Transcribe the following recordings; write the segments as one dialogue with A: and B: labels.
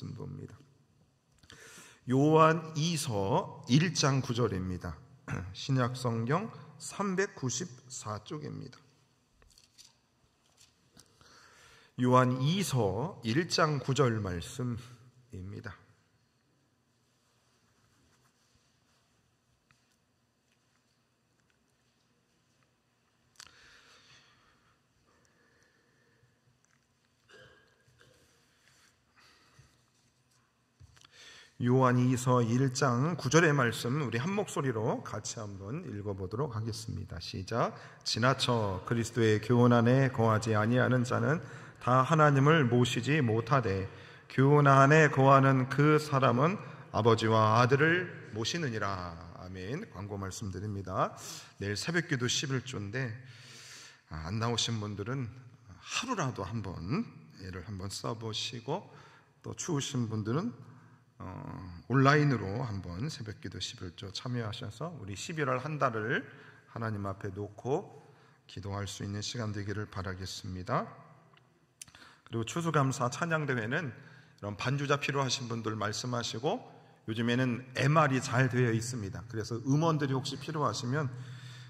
A: 말씀 봅니다. 요한 2서 1장 9절입니다. 신약성경 394쪽입니다. 요한 2서 1장 9절 말씀입니다. 요한 2서 1장 9절의 말씀 우리 한 목소리로 같이 한번 읽어보도록 하겠습니다. 시작. 지나쳐 그리스도의 교훈 안에 거하지 아니하는 자는 다 하나님을 모시지 못하되 교훈 안에 거하는 그 사람은 아버지와 아들을 모시느니라. 아멘. 광고 말씀드립니다. 내일 새벽기도 11조인데 안 나오신 분들은 하루라도 한번 애를 한번 써보시고, 또 추우신 분들은 온라인으로 한번 새벽기도 11조 참여하셔서 우리 11월 한 달을 하나님 앞에 놓고 기도할 수 있는 시간 되기를 바라겠습니다. 그리고 추수감사 찬양대회는 이런 반주자 필요하신 분들 말씀하시고, 요즘에는 MR이 잘 되어 있습니다. 그래서 음원들이 혹시 필요하시면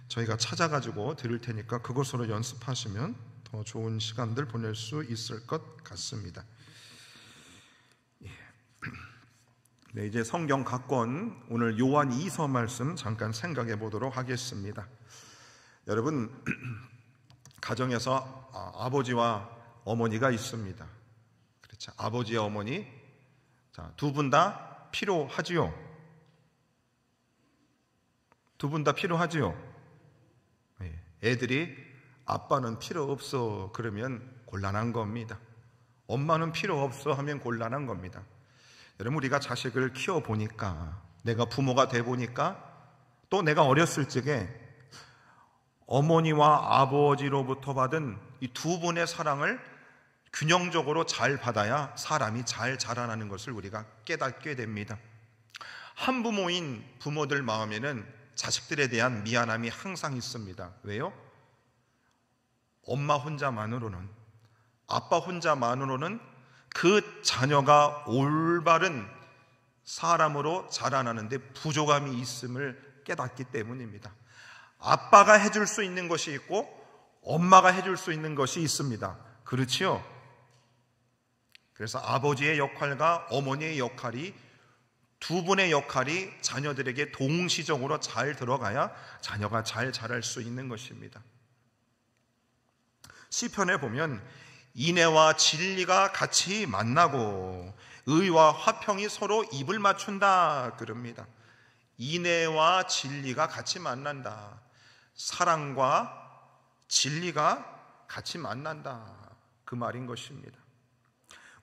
A: 저희가 찾아가지고 드릴 테니까 그것으로 연습하시면 더 좋은 시간들 보낼 수 있을 것 같습니다. 네, 이제 성경 각권 오늘 요한 2서 말씀 잠깐 생각해 보도록 하겠습니다. 여러분, 가정에서 아버지와 어머니가 있습니다. 그렇죠. 아버지와 어머니, 두 분 다 필요하지요. 두 분 다 필요하지요. 애들이 아빠는 필요 없어 그러면 곤란한 겁니다. 엄마는 필요 없어 하면 곤란한 겁니다. 여러분, 우리가 자식을 키워보니까, 내가 부모가 돼보니까, 또 내가 어렸을 적에 어머니와 아버지로부터 받은 이 두 분의 사랑을 균형적으로 잘 받아야 사람이 잘 자라나는 것을 우리가 깨닫게 됩니다. 한부모인 부모들 마음에는 자식들에 대한 미안함이 항상 있습니다. 왜요? 엄마 혼자만으로는, 아빠 혼자만으로는 그 자녀가 올바른 사람으로 자라나는데 부족함이 있음을 깨닫기 때문입니다. 아빠가 해줄 수 있는 것이 있고 엄마가 해줄 수 있는 것이 있습니다. 그렇지요? 그래서 아버지의 역할과 어머니의 역할이, 두 분의 역할이 자녀들에게 동시적으로 잘 들어가야 자녀가 잘 자랄 수 있는 것입니다. 시편에 보면 인애와 진리가 같이 만나고 의와 화평이 서로 입을 맞춘다 그럽니다. 인애와 진리가 같이 만난다. 사랑과 진리가 같이 만난다. 그 말인 것입니다.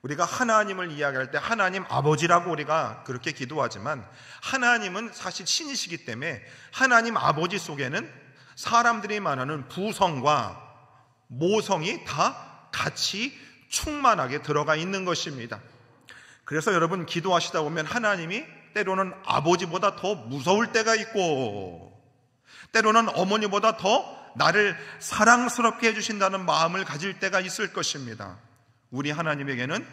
A: 우리가 하나님을 이야기할 때 하나님 아버지라고 우리가 그렇게 기도하지만, 하나님은 사실 신이시기 때문에 하나님 아버지 속에는 사람들이 말하는 부성과 모성이 다 같이 충만하게 들어가 있는 것입니다. 그래서 여러분, 기도하시다 보면 하나님이 때로는 아버지보다 더 무서울 때가 있고, 때로는 어머니보다 더 나를 사랑스럽게 해주신다는 마음을 가질 때가 있을 것입니다. 우리 하나님에게는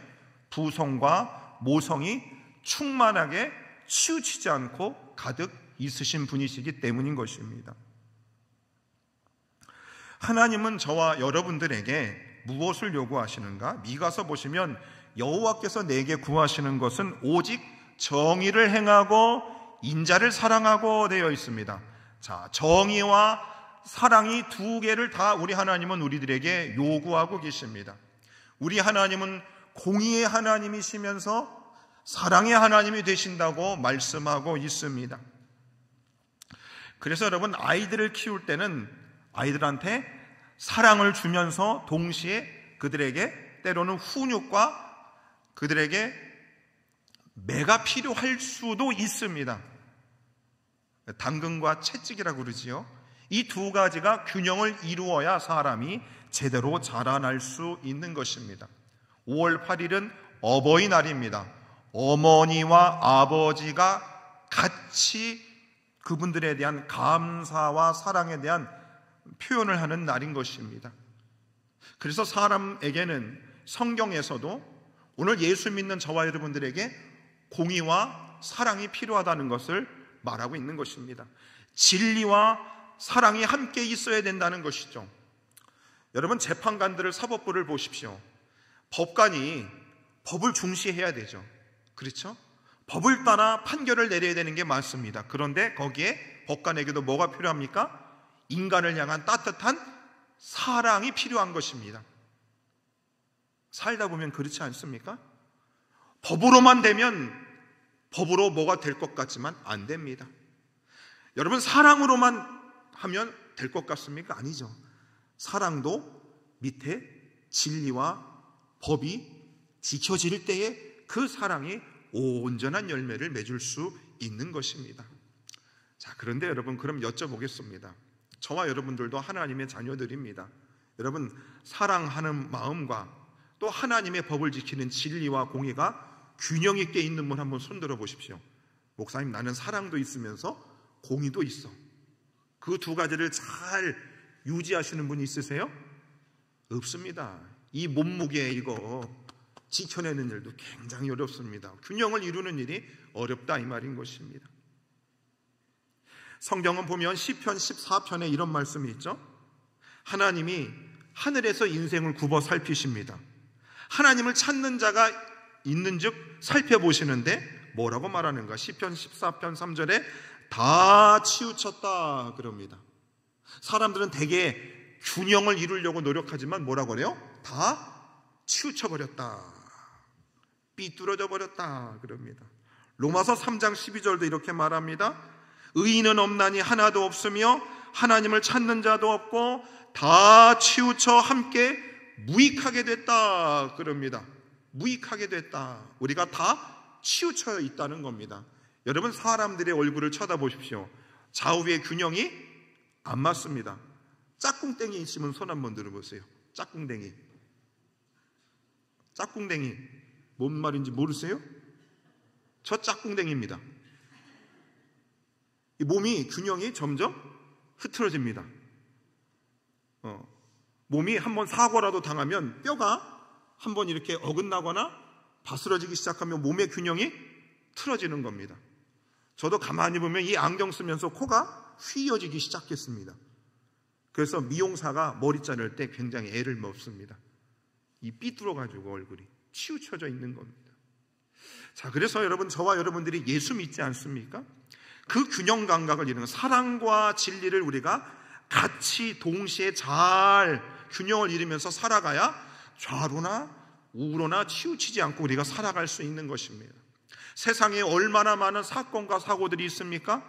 A: 부성과 모성이 충만하게 치우치지 않고 가득 있으신 분이시기 때문인 것입니다. 하나님은 저와 여러분들에게 무엇을 요구하시는가? 미가서 보시면 여호와께서 내게 구하시는 것은 오직 정의를 행하고 인자를 사랑하고 되어 있습니다. 자, 정의와 사랑이 두 개를 다 우리 하나님은 우리들에게 요구하고 계십니다. 우리 하나님은 공의의 하나님이시면서 사랑의 하나님이 되신다고 말씀하고 있습니다. 그래서 여러분, 아이들을 키울 때는 아이들한테 사랑을 주면서 동시에 그들에게 때로는 훈육과 그들에게 매가 필요할 수도 있습니다. 당근과 채찍이라고 그러지요. 이 두 가지가 균형을 이루어야 사람이 제대로 자라날 수 있는 것입니다. 5월 8일은 어버이날입니다. 어머니와 아버지가 같이 그분들에 대한 감사와 사랑에 대한 표현을 하는 날인 것입니다. 그래서 사람에게는 성경에서도 오늘 예수 믿는 저와 여러분들에게 공의와 사랑이 필요하다는 것을 말하고 있는 것입니다. 진리와 사랑이 함께 있어야 된다는 것이죠. 여러분, 재판관들을, 사법부를 보십시오. 법관이 법을 중시해야 되죠. 그렇죠? 법을 따라 판결을 내려야 되는 게 맞습니다. 그런데 거기에 법관에게도 뭐가 필요합니까? 인간을 향한 따뜻한 사랑이 필요한 것입니다. 살다 보면 그렇지 않습니까? 법으로만 되면 법으로 뭐가 될 것 같지만 안 됩니다. 여러분, 사랑으로만 하면 될 것 같습니까? 아니죠. 사랑도 밑에 진리와 법이 지켜질 때에 그 사랑이 온전한 열매를 맺을 수 있는 것입니다. 자, 그런데 여러분, 그럼 여쭤보겠습니다. 저와 여러분들도 하나님의 자녀들입니다. 여러분, 사랑하는 마음과 또 하나님의 법을 지키는 진리와 공의가 균형 있게 있는 분 한번 손들어 보십시오. 목사님, 나는 사랑도 있으면서 공의도 있어. 그 두 가지를 잘 유지하시는 분이 있으세요? 없습니다. 이 몸무게 이거 지켜내는 일도 굉장히 어렵습니다. 균형을 이루는 일이 어렵다, 이 말인 것입니다. 성경은 보면 시편 14편에 이런 말씀이 있죠. 하나님이 하늘에서 인생을 굽어 살피십니다. 하나님을 찾는 자가 있는즉 살펴보시는데 뭐라고 말하는가? 시편 14편 3절에 다 치우쳤다 그럽니다. 사람들은 대개 균형을 이루려고 노력하지만 뭐라고 그래요? 다 치우쳐버렸다, 삐뚤어져 버렸다 그럽니다. 로마서 3장 12절도 이렇게 말합니다. 의인은 없나니 하나도 없으며 하나님을 찾는 자도 없고 다 치우쳐 함께 무익하게 됐다 그럽니다. 무익하게 됐다. 우리가 다 치우쳐 있다는 겁니다. 여러분, 사람들의 얼굴을 쳐다보십시오. 좌우의 균형이 안 맞습니다. 짝꿍땡이 있으면 손 한번 들어보세요. 짝꿍땡이. 짝꿍땡이 뭔 말인지 모르세요? 저 짝꿍땡이입니다. 이 몸이 균형이 점점 흐트러집니다. 몸이 한번 사고라도 당하면 뼈가 한번 이렇게 어긋나거나 바스러지기 시작하면 몸의 균형이 틀어지는 겁니다. 저도 가만히 보면 이 안경 쓰면서 코가 휘어지기 시작했습니다. 그래서 미용사가 머리 자를 때 굉장히 애를 먹습니다. 이 삐뚤어가지고 얼굴이 치우쳐져 있는 겁니다. 자, 그래서 여러분, 저와 여러분들이 예수 믿지 않습니까? 그 균형 감각을 이루는 사랑과 진리를 우리가 같이 동시에 잘 균형을 이루면서 살아가야 좌로나 우로나 치우치지 않고 우리가 살아갈 수 있는 것입니다. 세상에 얼마나 많은 사건과 사고들이 있습니까?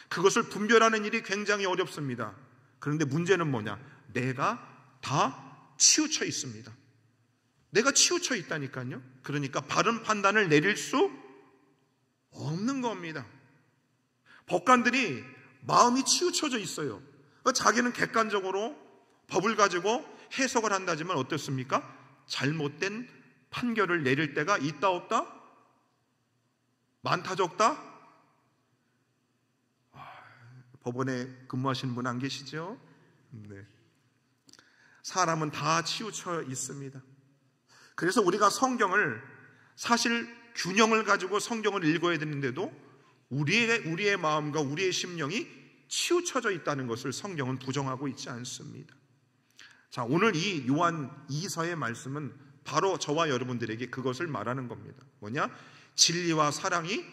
A: 그것을 분별하는 일이 굉장히 어렵습니다. 그런데 문제는 뭐냐? 내가 다 치우쳐 있습니다. 내가 치우쳐 있다니까요. 그러니까 바른 판단을 내릴 수 없는 겁니다. 법관들이 마음이 치우쳐져 있어요. 자기는 객관적으로 법을 가지고 해석을 한다지만 어떻습니까? 잘못된 판결을 내릴 때가 있다 없다? 많다 적다? 법원에 근무하시는 분 안 계시죠? 네. 사람은 다 치우쳐 있습니다. 그래서 우리가 성경을, 사실 균형을 가지고 성경을 읽어야 되는데도 우리의 마음과 우리의 심령이 치우쳐져 있다는 것을 성경은 부정하고 있지 않습니다. 자, 오늘 이 요한 2서의 말씀은 바로 저와 여러분들에게 그것을 말하는 겁니다. 뭐냐? 진리와 사랑이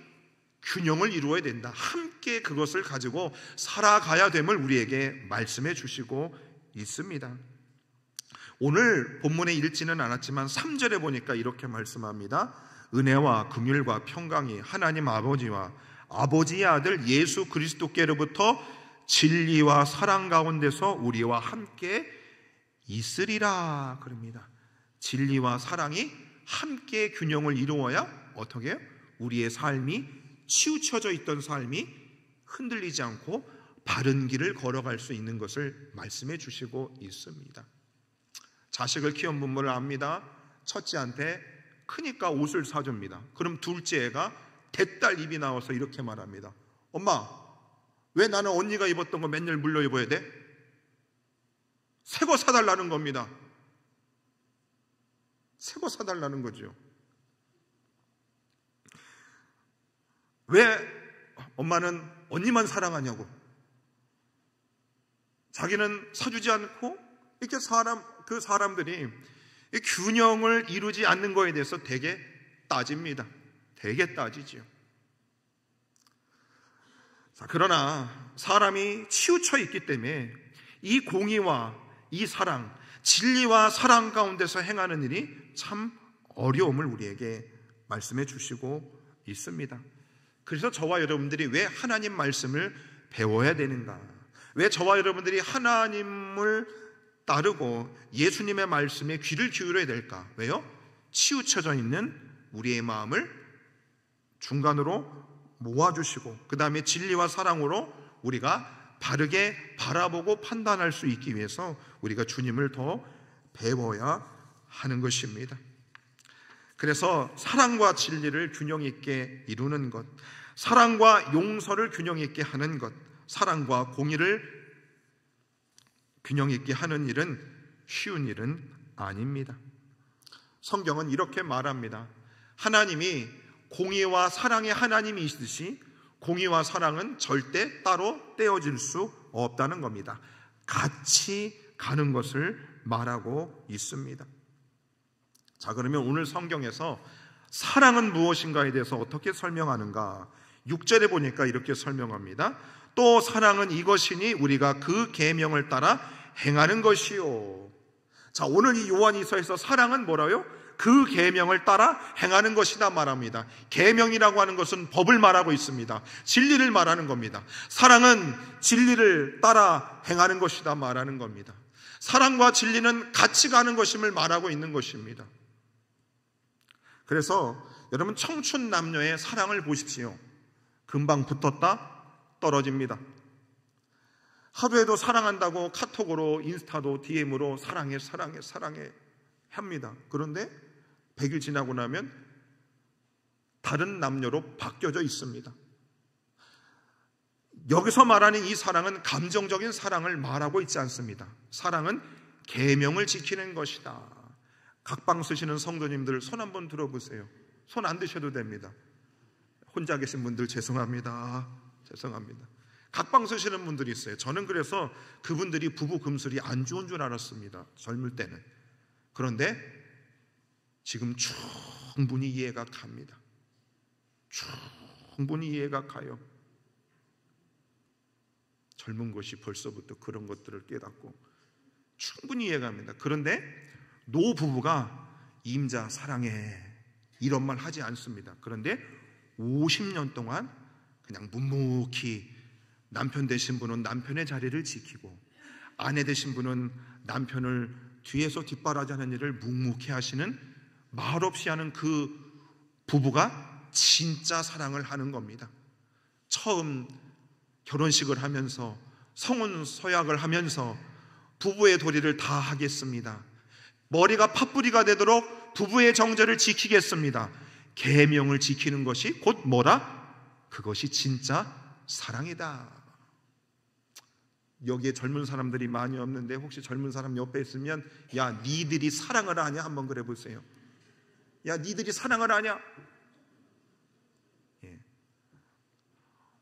A: 균형을 이루어야 된다. 함께 그것을 가지고 살아가야 됨을 우리에게 말씀해 주시고 있습니다. 오늘 본문에 읽지는 않았지만 3절에 보니까 이렇게 말씀합니다. 은혜와 긍휼과 평강이 하나님 아버지와 아버지의 아들 예수 그리스도께로부터 진리와 사랑 가운데서 우리와 함께 있으리라 그럽니다. 진리와 사랑이 함께 균형을 이루어야 어떻게 해요? 우리의 삶이 치우쳐져 있던 삶이 흔들리지 않고 바른 길을 걸어갈 수 있는 것을 말씀해 주시고 있습니다. 자식을 키운 분들을 압니다. 첫째한테 크니까 옷을 사줍니다. 그럼 둘째 애가 대딸 입이 나와서 이렇게 말합니다. 엄마, 왜 나는 언니가 입었던 거 맨날 물려 입어야 돼? 새 거 사달라는 겁니다. 새 거 사달라는 거죠. 왜 엄마는 언니만 사랑하냐고, 자기는 사주지 않고, 이렇게 그 사람들이 이 균형을 이루지 않는 거에 대해서 되게 따집니다. 되게 따지지요. 자, 그러나 사람이 치우쳐 있기 때문에 이 공의와 이 사랑, 진리와 사랑 가운데서 행하는 일이 참 어려움을 우리에게 말씀해 주시고 있습니다. 그래서 저와 여러분들이 왜 하나님 말씀을 배워야 되는가? 왜 저와 여러분들이 하나님을 따르고 예수님의 말씀에 귀를 기울여야 될까? 왜요? 치우쳐져 있는 우리의 마음을 중간으로 모아주시고, 그 다음에 진리와 사랑으로 우리가 바르게 바라보고 판단할 수 있기 위해서 우리가 주님을 더 배워야 하는 것입니다. 그래서 사랑과 진리를 균형 있게 이루는 것, 사랑과 용서를 균형 있게 하는 것, 사랑과 공의를 균형 있게 하는 일은 쉬운 일은 아닙니다. 성경은 이렇게 말합니다. 하나님이 공의와 사랑의 하나님이시듯이 공의와 사랑은 절대 따로 떼어질 수 없다는 겁니다. 같이 가는 것을 말하고 있습니다. 자, 그러면 오늘 성경에서 사랑은 무엇인가에 대해서 어떻게 설명하는가? 6절에 보니까 이렇게 설명합니다. 또 사랑은 이것이니 우리가 그 계명을 따라 행하는 것이요. 자, 오늘 이 요한이서에서 사랑은 뭐라요? 그 계명을 따라 행하는 것이다 말합니다. 계명이라고 하는 것은 법을 말하고 있습니다. 진리를 말하는 겁니다. 사랑은 진리를 따라 행하는 것이다 말하는 겁니다. 사랑과 진리는 같이 가는 것임을 말하고 있는 것입니다. 그래서 여러분, 청춘 남녀의 사랑을 보십시오. 금방 붙었다 떨어집니다. 하루에도 사랑한다고 카톡으로, 인스타도, DM으로 사랑해 사랑해 사랑해 합니다. 그런데 100일 지나고 나면 다른 남녀로 바뀌어져 있습니다. 여기서 말하는 이 사랑은 감정적인 사랑을 말하고 있지 않습니다. 사랑은 계명을 지키는 것이다. 각방 쓰시는 성도님들 손 한번 들어보세요. 손 안 드셔도 됩니다. 혼자 계신 분들 죄송합니다. 죄송합니다. 각방 쓰시는 분들이 있어요. 저는 그래서 그분들이 부부 금술이 안 좋은 줄 알았습니다. 젊을 때는. 그런데 지금 충분히 이해가 갑니다. 충분히 이해가 가요. 젊은 것이 벌써부터 그런 것들을 깨닫고 충분히 이해가 갑니다. 그런데 노부부가 임자 사랑해 이런 말 하지 않습니다. 그런데 50년 동안 그냥 묵묵히 남편 되신 분은 남편의 자리를 지키고 아내 되신 분은 남편을 뒤에서 뒷바라지하는 일을 묵묵히 하시는, 말없이 하는 그 부부가 진짜 사랑을 하는 겁니다. 처음 결혼식을 하면서 성혼서약을 하면서 부부의 도리를 다 하겠습니다. 머리가 팥뿌리가 되도록 부부의 정절을 지키겠습니다. 계명을 지키는 것이 곧 뭐라? 그것이 진짜 사랑이다. 여기에 젊은 사람들이 많이 없는데 혹시 젊은 사람 옆에 있으면 야, 니들이 사랑을 하냐? 한번 그래 보세요. 야, 니들이 사랑을 하냐? 예.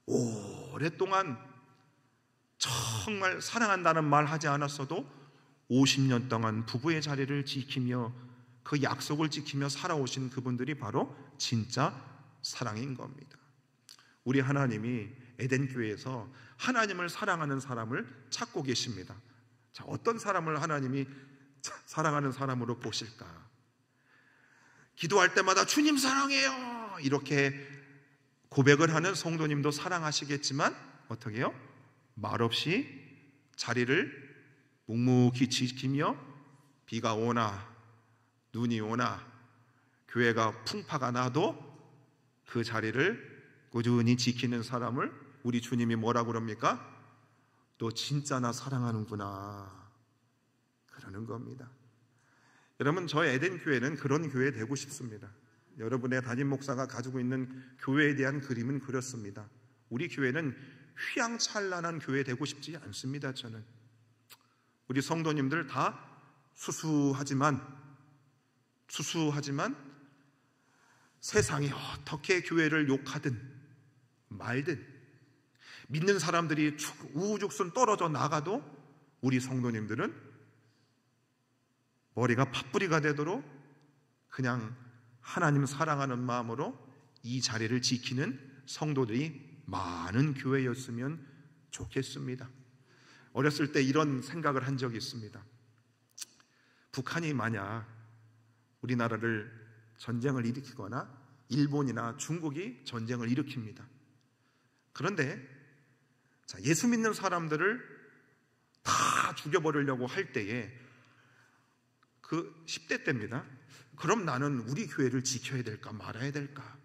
A: 오랫동안 정말 사랑한다는 말 하지 않았어도 50년 동안 부부의 자리를 지키며 그 약속을 지키며 살아오신 그분들이 바로 진짜 사랑인 겁니다. 우리 하나님이 에덴교회에서 하나님을 사랑하는 사람을 찾고 계십니다. 자, 어떤 사람을 하나님이 사랑하는 사람으로 보실까? 기도할 때마다 주님 사랑해요 이렇게 고백을 하는 성도님도 사랑하시겠지만 어떻게 해요? 말없이 자리를 묵묵히 지키며 비가 오나 눈이 오나 교회가 풍파가 나도 그 자리를 꾸준히 지키는 사람을 우리 주님이 뭐라고 그럽니까? 너 진짜 나 사랑하는구나 그러는 겁니다. 여러분, 저 에덴교회는 그런 교회 되고 싶습니다. 여러분의 담임 목사가 가지고 있는 교회에 대한 그림은 그렇습니다. 우리 교회는 휘황찬란한 교회 되고 싶지 않습니다. 저는 우리 성도님들 다 수수하지만 세상이 어떻게 교회를 욕하든 말든, 믿는 사람들이 우후죽순 떨어져 나가도 우리 성도님들은 머리가 팥뿌리가 되도록 그냥 하나님 사랑하는 마음으로 이 자리를 지키는 성도들이 많은 교회였으면 좋겠습니다. 어렸을 때 이런 생각을 한 적이 있습니다. 북한이 만약 우리나라를 전쟁을 일으키거나 일본이나 중국이 전쟁을 일으킵니다. 그런데 예수 믿는 사람들을 다 죽여버리려고 할 때에 그 10대 때입니다. 그럼 나는 우리 교회를 지켜야 될까 말아야 될까?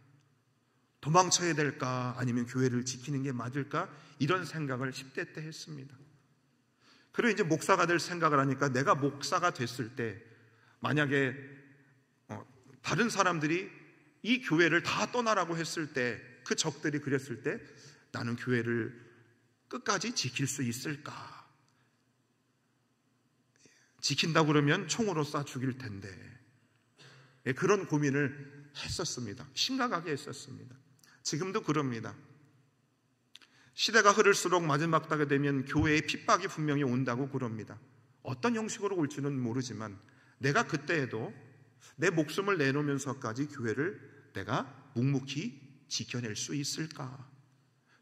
A: 도망쳐야 될까? 아니면 교회를 지키는 게 맞을까? 이런 생각을 10대 때 했습니다. 그리고 이제 목사가 될 생각을 하니까 내가 목사가 됐을 때 만약에 다른 사람들이 이 교회를 다 떠나라고 했을 때, 그 적들이 그랬을 때 나는 교회를 끝까지 지킬 수 있을까? 지킨다고 그러면 총으로 쏴 죽일 텐데, 그런 고민을 했었습니다. 심각하게 했었습니다. 지금도 그럽니다. 시대가 흐를수록 마지막 때가 되면 교회에 핍박이 분명히 온다고 그럽니다. 어떤 형식으로 올지는 모르지만 내가 그때에도 내 목숨을 내놓으면서까지 교회를 내가 묵묵히 지켜낼 수 있을까?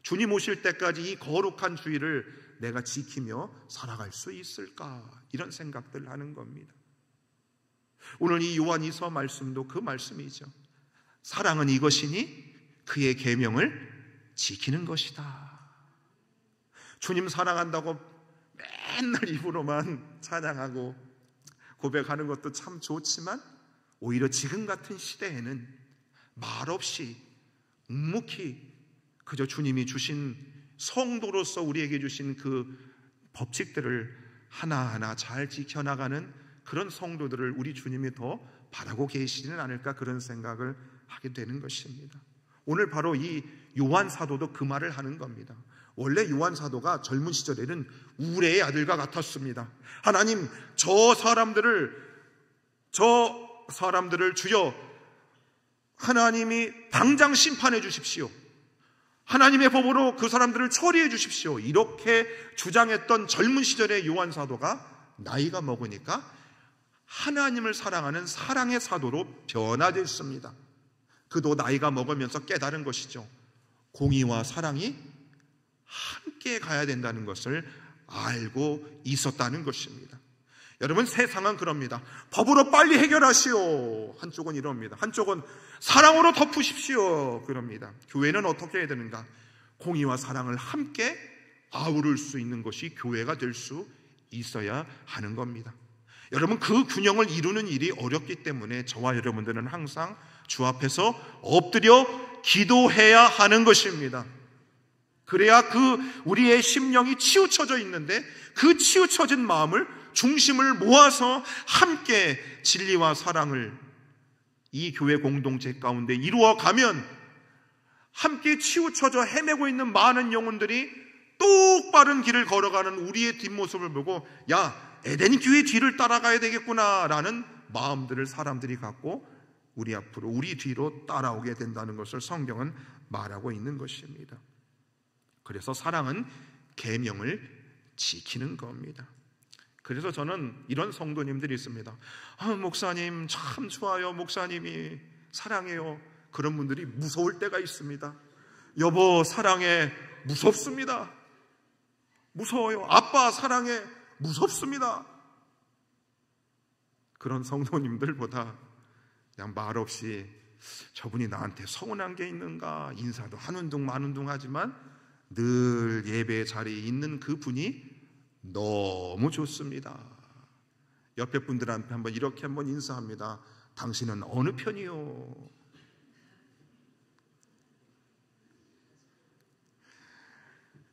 A: 주님 오실 때까지 이 거룩한 주의를 내가 지키며 살아갈 수 있을까? 이런 생각들을 하는 겁니다. 오늘 이 요한 2서 말씀도 그 말씀이죠. 사랑은 이것이니 그의 계명을 지키는 것이다. 주님 사랑한다고 맨날 입으로만 찬양하고 고백하는 것도 참 좋지만 오히려 지금 같은 시대에는 말없이 묵묵히 그저 주님이 주신 성도로서 우리에게 주신 그 법칙들을 하나하나 잘 지켜나가는 그런 성도들을 우리 주님이 더 바라고 계시지는 않을까, 그런 생각을 하게 되는 것입니다. 오늘 바로 이 요한 사도도 그 말을 하는 겁니다. 원래 요한 사도가 젊은 시절에는 우레의 아들과 같았습니다. 하나님, 저 사람들을 주여 하나님이 당장 심판해 주십시오. 하나님의 법으로 그 사람들을 처리해 주십시오. 이렇게 주장했던 젊은 시절의 요한 사도가 나이가 먹으니까 하나님을 사랑하는 사랑의 사도로 변화됐습니다. 그도 나이가 먹으면서 깨달은 것이죠. 공의와 사랑이 함께 가야 된다는 것을 알고 있었다는 것입니다. 여러분, 세상은 그럽니다. 법으로 빨리 해결하시오. 한쪽은 이럽니다. 한쪽은 사랑으로 덮으십시오. 그럽니다. 교회는 어떻게 해야 되는가? 공의와 사랑을 함께 아우를 수 있는 것이 교회가 될 수 있어야 하는 겁니다. 여러분, 그 균형을 이루는 일이 어렵기 때문에 저와 여러분들은 항상 주 앞에서 엎드려 기도해야 하는 것입니다. 그래야 우리의 심령이 치우쳐져 있는데 그 치우쳐진 마음을 중심을 모아서 함께 진리와 사랑을 이 교회 공동체 가운데 이루어가면 함께 치우쳐져 헤매고 있는 많은 영혼들이 똑바른 길을 걸어가는 우리의 뒷모습을 보고 야, 에덴 교회 뒤를 따라가야 되겠구나 라는 마음들을 사람들이 갖고 우리 앞으로, 우리 뒤로 따라오게 된다는 것을 성경은 말하고 있는 것입니다. 그래서 사랑은 계명을 지키는 겁니다. 그래서 저는 이런 성도님들이 있습니다. 목사님 참 좋아요. 목사님이 사랑해요. 그런 분들이 무서울 때가 있습니다. 여보 사랑해. 무섭습니다. 무서워요. 아빠 사랑해. 무섭습니다. 그런 성도님들보다 그냥 말없이 저분이 나한테 서운한 게 있는가, 인사도 하는 둥 마는 둥 하지만 늘 예배 자리에 있는 그 분이 너무 좋습니다. 옆에 분들한테 이렇게 한번 인사합니다. 당신은 어느 편이요?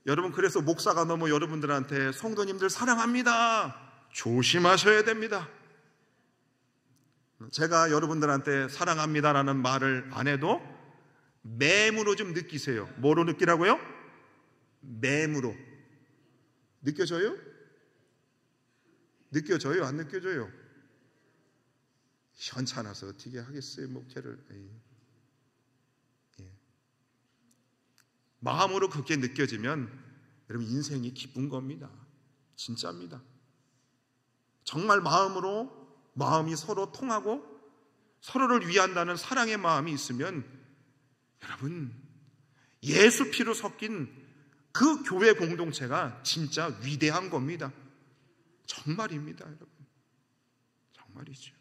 A: 여러분, 그래서 목사가 너무 여러분들한테 성도님들 사랑합니다, 조심하셔야 됩니다. 제가 여러분들한테 사랑합니다라는 말을 안 해도 맴으로 좀 느끼세요. 뭐로 느끼라고요? 맴으로. 느껴져요? 느껴져요? 안 느껴져요? 현찮아서 어떻게 하겠어요, 목회를. 마음으로 그렇게 느껴지면 여러분 인생이 기쁜 겁니다. 진짜입니다. 정말 마음이 서로 통하고 서로를 위한다는 사랑의 마음이 있으면 여러분 예수 피로 섞인 그 교회 공동체가 진짜 위대한 겁니다. 정말입니다, 여러분. 정말이죠.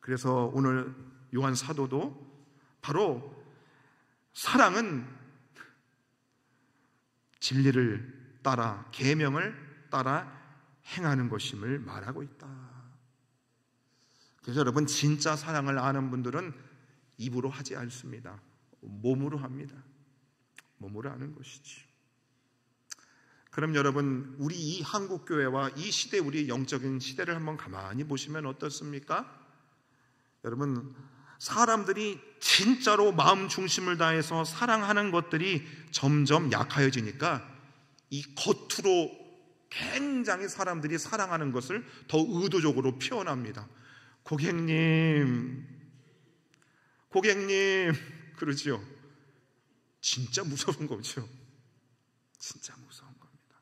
A: 그래서 오늘 요한 사도도 바로 사랑은 진리를 따라 계명을 따라 행하는 것임을 말하고 있다. 그래서 여러분 진짜 사랑을 아는 분들은 입으로 하지 않습니다. 몸으로 합니다. 몸으로 하는 것이지. 그럼 여러분 우리 이 한국교회와 이 시대, 우리 영적인 시대를 한번 가만히 보시면 어떻습니까? 여러분 사람들이 진짜로 마음 중심을 다해서 사랑하는 것들이 점점 약해지니까 이 겉으로 굉장히 사람들이 사랑하는 것을 더 의도적으로 표현합니다. 고객님 그러지요. 진짜 무서운 거죠. 진짜 무서운 겁니다.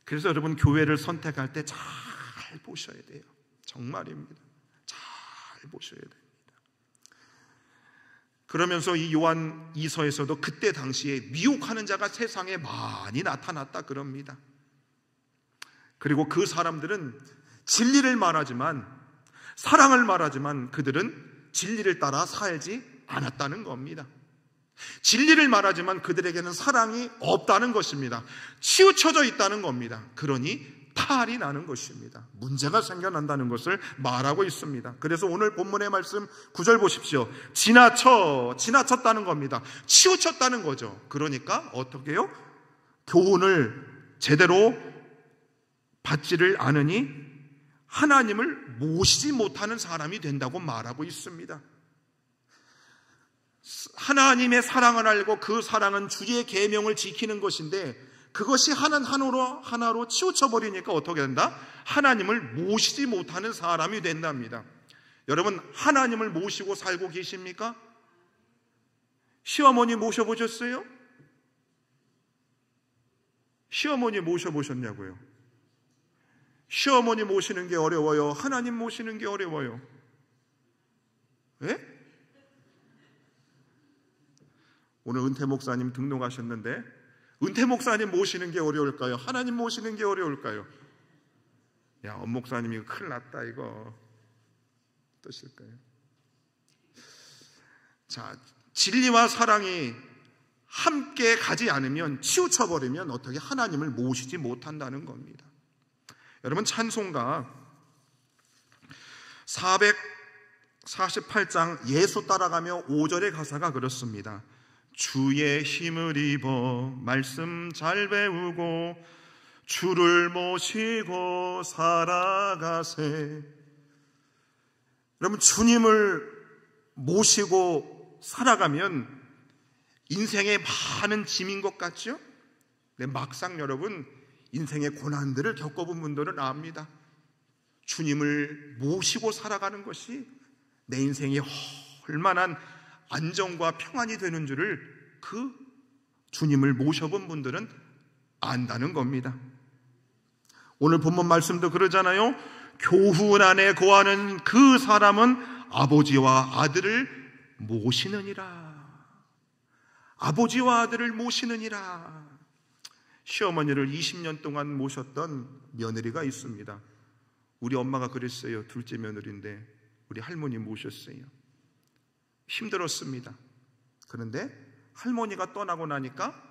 A: 그래서 여러분 교회를 선택할 때 잘 보셔야 돼요. 정말입니다. 잘 보셔야 됩니다. 그러면서 이 요한 2서에서도 그때 당시에 미혹하는 자가 세상에 많이 나타났다 그럽니다. 그리고 그 사람들은 진리를 말하지만, 사랑을 말하지만 그들은 진리를 따라 살지 않았다는 겁니다. 진리를 말하지만 그들에게는 사랑이 없다는 것입니다. 치우쳐져 있다는 겁니다. 그러니 탈이 나는 것입니다. 문제가 생겨난다는 것을 말하고 있습니다. 그래서 오늘 본문의 말씀 9절 보십시오. 지나쳤다는 겁니다. 치우쳤다는 거죠. 그러니까 어떻게 해요? 교훈을 제대로 받지를 않으니 하나님을 모시지 못하는 사람이 된다고 말하고 있습니다. 하나님의 사랑을 알고 그 사랑은 주의 계명을 지키는 것인데 그것이 하나로 치우쳐버리니까 어떻게 된다? 하나님을 모시지 못하는 사람이 된답니다. 여러분 하나님을 모시고 살고 계십니까? 시어머니 모셔보셨어요? 시어머니 모셔보셨냐고요? 시어머니 모시는 게 어려워요? 하나님 모시는 게 어려워요? 예? 오늘 은퇴 목사님 등록하셨는데 은퇴 목사님 모시는 게 어려울까요? 하나님 모시는 게 어려울까요? 야, 엄 목사님 이거 큰일 났다 이거. 어떠실까요? 자, 진리와 사랑이 함께 가지 않으면, 치우쳐버리면 어떻게 하나님을 모시지 못한다는 겁니다. 여러분 찬송가 448장 예수 따라가며 5절의 가사가 그렇습니다. 주의 힘을 입어 말씀 잘 배우고 주를 모시고 살아가세. 여러분 주님을 모시고 살아가면 인생에 많은 짐인 것 같죠? 근데 막상 여러분 인생의 고난들을 겪어본 분들은 압니다. 주님을 모시고 살아가는 것이 내 인생이 얼마나 안정과 평안이 되는 줄을 그 주님을 모셔본 분들은 안다는 겁니다. 오늘 본문 말씀도 그러잖아요. 교훈 안에 거하는 그 사람은 아버지와 아들을 모시느니라. 아버지와 아들을 모시느니라. 시어머니를 20년 동안 모셨던 며느리가 있습니다. 우리 엄마가 그랬어요. 둘째 며느리인데 우리 할머니 모셨어요. 힘들었습니다. 그런데 할머니가 떠나고 나니까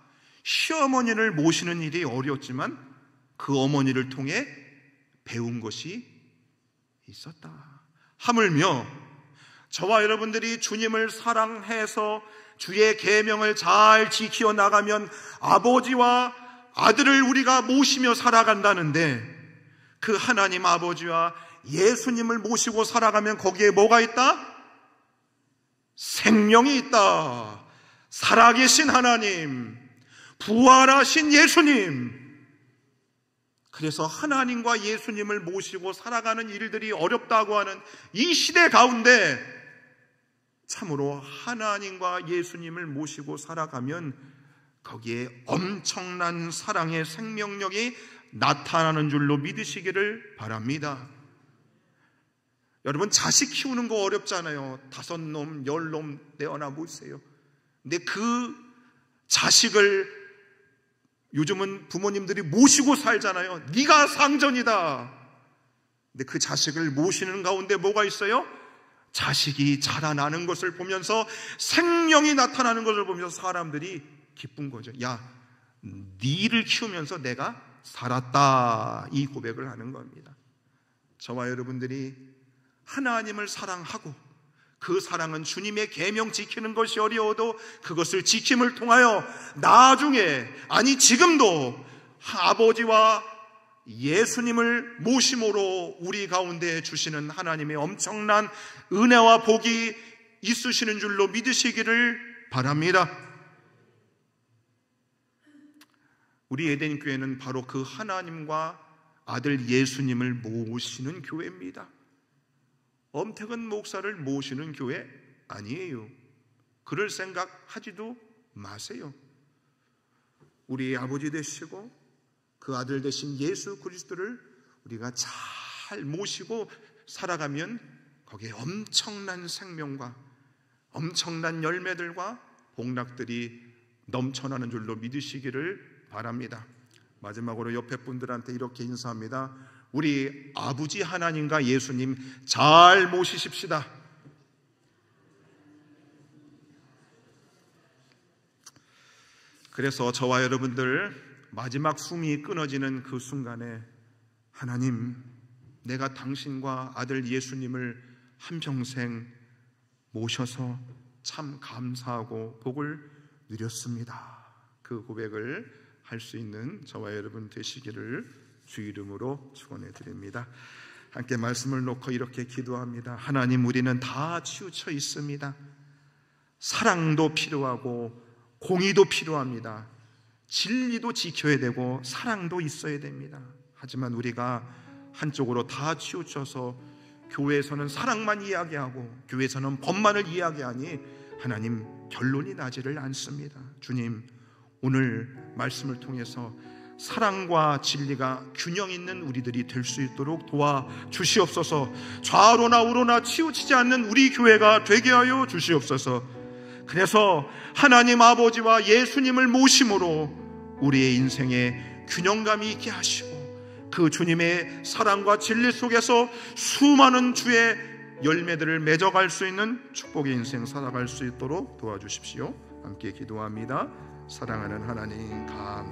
A: 시어머니를 모시는 일이 어려웠지만 그 어머니를 통해 배운 것이 있었다. 하물며 저와 여러분들이 주님을 사랑해서 주의 계명을 잘 지키어 나가면 아버지와 아들을 우리가 모시며 살아간다는데, 그 하나님 아버지와 예수님을 모시고 살아가면 거기에 뭐가 있다? 생명이 있다. 살아계신 하나님, 부활하신 예수님. 그래서 하나님과 예수님을 모시고 살아가는 일들이 어렵다고 하는 이 시대 가운데 참으로 하나님과 예수님을 모시고 살아가면 거기에 엄청난 사랑의 생명력이 나타나는 줄로 믿으시기를 바랍니다. 여러분, 자식 키우는 거 어렵잖아요. 5놈, 10놈 내어놔 보세요. 근데 그 자식을 요즘은 부모님들이 모시고 살잖아요. 네가 상전이다. 근데 그 자식을 모시는 가운데 뭐가 있어요? 자식이 자라나는 것을 보면서, 생명이 나타나는 것을 보면서 사람들이 기쁜 거죠. 야, 네를 키우면서 내가 살았다, 이 고백을 하는 겁니다. 저와 여러분들이 하나님을 사랑하고, 그 사랑은 주님의 계명 지키는 것이 어려워도 그것을 지킴을 통하여 나중에, 아니 지금도 아버지와 예수님을 모심으로 우리 가운데 주시는 하나님의 엄청난 은혜와 복이 있으시는 줄로 믿으시기를 바랍니다. 우리 에덴 교회는 바로 그 하나님과 아들 예수님을 모시는 교회입니다. 엄태근 목사를 모시는 교회 아니에요. 그럴 생각하지도 마세요. 우리의 아버지 되시고 그 아들 되신 예수 그리스도를 우리가 잘 모시고 살아가면 거기에 엄청난 생명과 엄청난 열매들과 복락들이 넘쳐나는 줄로 믿으시기를 바랍니다. 마지막으로 옆에 분들한테 이렇게 인사합니다. 우리 아버지 하나님과 예수님 잘 모시십시다. 그래서 저와 여러분들 마지막 숨이 끊어지는 그 순간에, 하나님, 내가 당신과 아들 예수님을 한평생 모셔서 참 감사하고 복을 누렸습니다. 그 고백을 할 수 있는 저와 여러분 되시기를 주 이름으로 축원해 드립니다. 함께 말씀을 놓고 이렇게 기도합니다. 하나님, 우리는 다 치우쳐 있습니다. 사랑도 필요하고 공의도 필요합니다. 진리도 지켜야 되고 사랑도 있어야 됩니다. 하지만 우리가 한쪽으로 다 치우쳐서 교회에서는 사랑만 이야기하고 교회에서는 법만을 이야기하니 하나님, 결론이 나지를 않습니다. 주님, 오늘 말씀을 통해서 사랑과 진리가 균형 있는 우리들이 될 수 있도록 도와주시옵소서. 좌로나 우로나 치우치지 않는 우리 교회가 되게 하여 주시옵소서. 그래서 하나님 아버지와 예수님을 모심으로 우리의 인생에 균형감이 있게 하시고, 그 주님의 사랑과 진리 속에서 수많은 주의 열매들을 맺어갈 수 있는 축복의 인생 살아갈 수 있도록 도와주십시오. 함께 기도합니다. 사랑하는 하나님, 감사합니다.